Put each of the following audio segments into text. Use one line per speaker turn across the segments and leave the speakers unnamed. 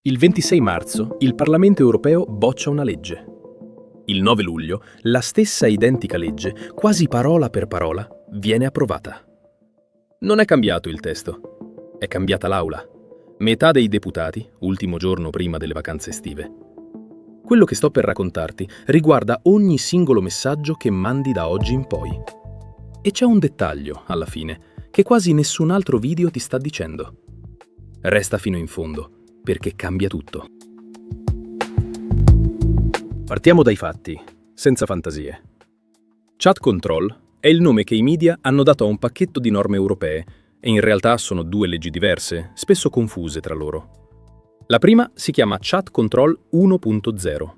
Il 26 marzo il Parlamento europeo boccia una legge. Il 9 luglio la stessa identica legge, quasi parola per parola, viene approvata. Non è cambiato il testo, è cambiata l'aula. Metà dei deputati, ultimo giorno prima delle vacanze estive. Quello che sto per raccontarti riguarda ogni singolo messaggio che mandi da oggi in poi. E c'è un dettaglio, alla fine, che quasi nessun altro video ti sta dicendo. Resta fino in fondo, perché cambia tutto. Partiamo dai fatti, senza fantasie. Chat Control è il nome che i media hanno dato a un pacchetto di norme europee e in realtà sono due leggi diverse, spesso confuse tra loro. La prima si chiama Chat Control 1.0.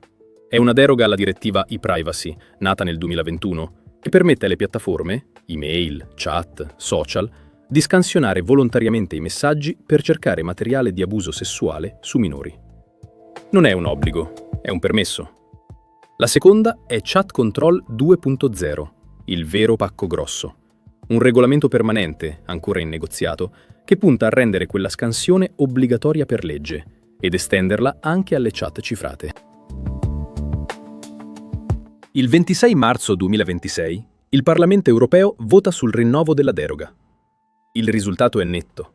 È una deroga alla direttiva e-privacy, nata nel 2021, che permette alle piattaforme, email, chat, social, di scansionare volontariamente i messaggi per cercare materiale di abuso sessuale su minori. Non è un obbligo, è un permesso. La seconda è Chat Control 2.0, il vero pacco grosso. Un regolamento permanente, ancora in negoziato, che punta a rendere quella scansione obbligatoria per legge ed estenderla anche alle chat cifrate. Il 26 marzo 2026 il Parlamento europeo vota sul rinnovo della deroga. Il risultato è netto.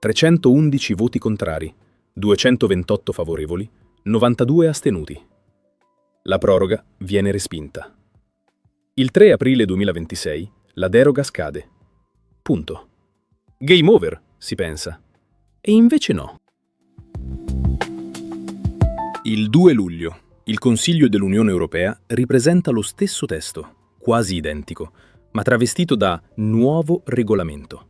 311 voti contrari, 228 favorevoli, 92 astenuti. La proroga viene respinta. Il 3 aprile 2026 la deroga scade. Punto. Game over, si pensa. E invece no. Il 2 luglio il Consiglio dell'Unione Europea ripresenta lo stesso testo, quasi identico, ma travestito da nuovo regolamento.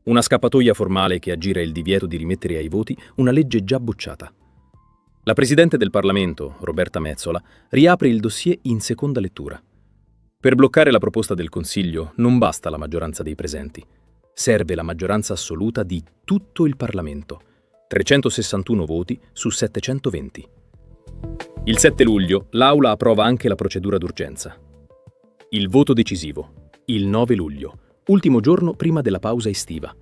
Una scappatoia formale che aggira il divieto di rimettere ai voti una legge già bocciata. La Presidente del Parlamento, Roberta Metsola, riapre il dossier in seconda lettura. Per bloccare la proposta del Consiglio non basta la maggioranza dei presenti. Serve la maggioranza assoluta di tutto il Parlamento. 361 voti su 720. Il 7 luglio l'Aula approva anche la procedura d'urgenza. Il voto decisivo. Il 9 luglio. Ultimo giorno prima della pausa estiva.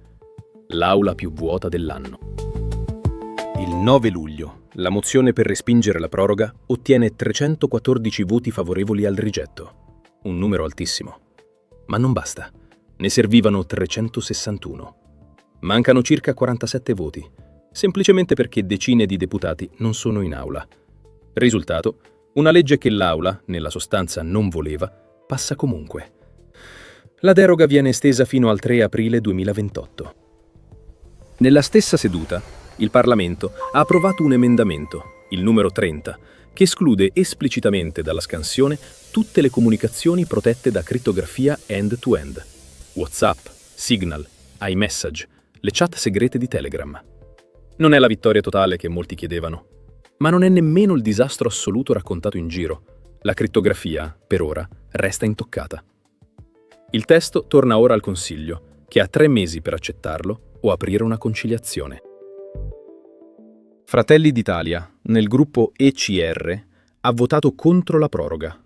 L'aula più vuota dell'anno. Il 9 luglio, la mozione per respingere la proroga ottiene 314 voti favorevoli al rigetto. Un numero altissimo. Ma non basta. Ne servivano 361. Mancano circa 47 voti, semplicemente perché decine di deputati non sono in aula. Risultato, una legge che l'Aula, nella sostanza, non voleva, passa comunque. La deroga viene estesa fino al 3 aprile 2028. Nella stessa seduta, il Parlamento ha approvato un emendamento, il numero 30, che esclude esplicitamente dalla scansione tutte le comunicazioni protette da crittografia end-to-end. WhatsApp, Signal, iMessage, le chat segrete di Telegram. Non è la vittoria totale che molti chiedevano, ma non è nemmeno il disastro assoluto raccontato in giro. La crittografia, per ora, resta intoccata. Il testo torna ora al Consiglio, che ha 3 mesi per accettarlo o aprire una conciliazione. Fratelli d'Italia, nel gruppo ECR, ha votato contro la proroga.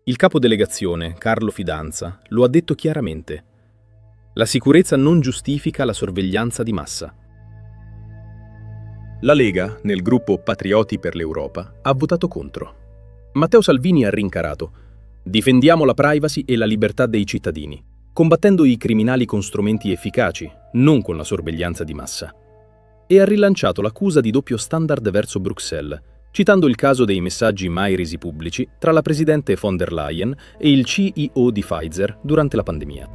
Il capodelegazione, Carlo Fidanza, lo ha detto chiaramente. La sicurezza non giustifica la sorveglianza di massa. La Lega, nel gruppo Patrioti per l'Europa, ha votato contro. Matteo Salvini ha rincarato: difendiamo la privacy e la libertà dei cittadini, combattendo i criminali con strumenti efficaci, non con la sorveglianza di massa. E ha rilanciato l'accusa di doppio standard verso Bruxelles, citando il caso dei messaggi mai resi pubblici tra la presidente von der Leyen e il CEO di Pfizer durante la pandemia.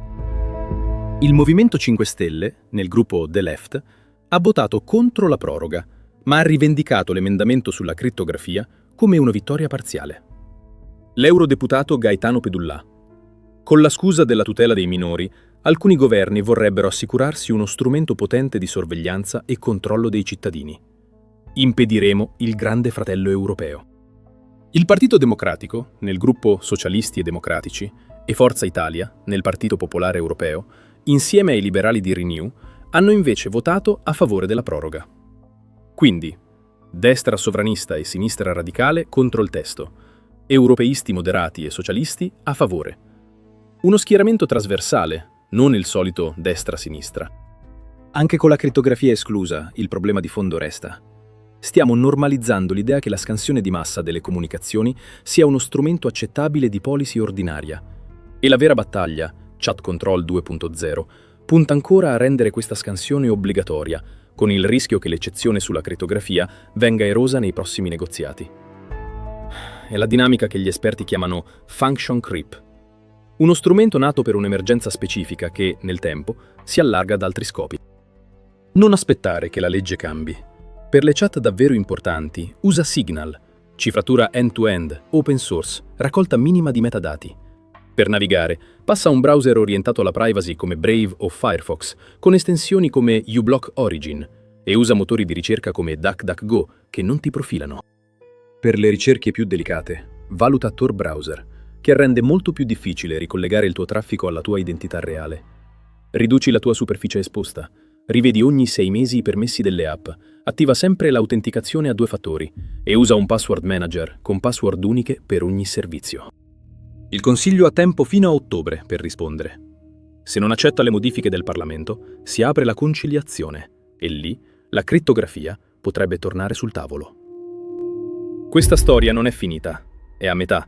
Il Movimento 5 Stelle, nel gruppo The Left, ha votato contro la proroga, ma ha rivendicato l'emendamento sulla crittografia come una vittoria parziale. L'eurodeputato Gaetano Pedullà. Con la scusa della tutela dei minori, alcuni governi vorrebbero assicurarsi uno strumento potente di sorveglianza e controllo dei cittadini. Impediremo il grande fratello europeo. Il Partito Democratico, nel gruppo Socialisti e Democratici, e Forza Italia, nel Partito Popolare Europeo, insieme ai liberali di Renew, hanno invece votato a favore della proroga. Quindi, destra sovranista e sinistra radicale contro il testo, europeisti moderati e socialisti a favore. Uno schieramento trasversale, non il solito destra-sinistra. Anche con la crittografia esclusa, il problema di fondo resta. Stiamo normalizzando l'idea che la scansione di massa delle comunicazioni sia uno strumento accettabile di policy ordinaria. E la vera battaglia, Chat Control 2.0, punta ancora a rendere questa scansione obbligatoria, con il rischio che l'eccezione sulla crittografia venga erosa nei prossimi negoziati. È la dinamica che gli esperti chiamano function creep. Uno strumento nato per un'emergenza specifica che, nel tempo, si allarga ad altri scopi. Non aspettare che la legge cambi. Per le chat davvero importanti, usa Signal, cifratura end-to-end, open source, raccolta minima di metadati. Per navigare, passa a un browser orientato alla privacy come Brave o Firefox, con estensioni come uBlock Origin, e usa motori di ricerca come DuckDuckGo, che non ti profilano. Per le ricerche più delicate, valuta Tor Browser, che rende molto più difficile ricollegare il tuo traffico alla tua identità reale. Riduci la tua superficie esposta, rivedi ogni 6 mesi i permessi delle app, attiva sempre l'autenticazione a 2 fattori e usa un password manager con password uniche per ogni servizio. Il Consiglio ha tempo fino a ottobre per rispondere. Se non accetta le modifiche del Parlamento, si apre la conciliazione e lì la crittografia potrebbe tornare sul tavolo. Questa storia non è finita, è a metà.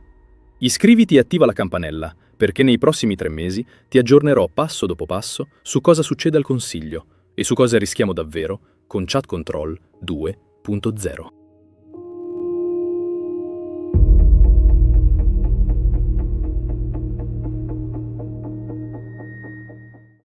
Iscriviti e attiva la campanella, perché nei prossimi 3 mesi ti aggiornerò passo dopo passo su cosa succede al Consiglio e su cosa rischiamo davvero con Chat Control 2.0.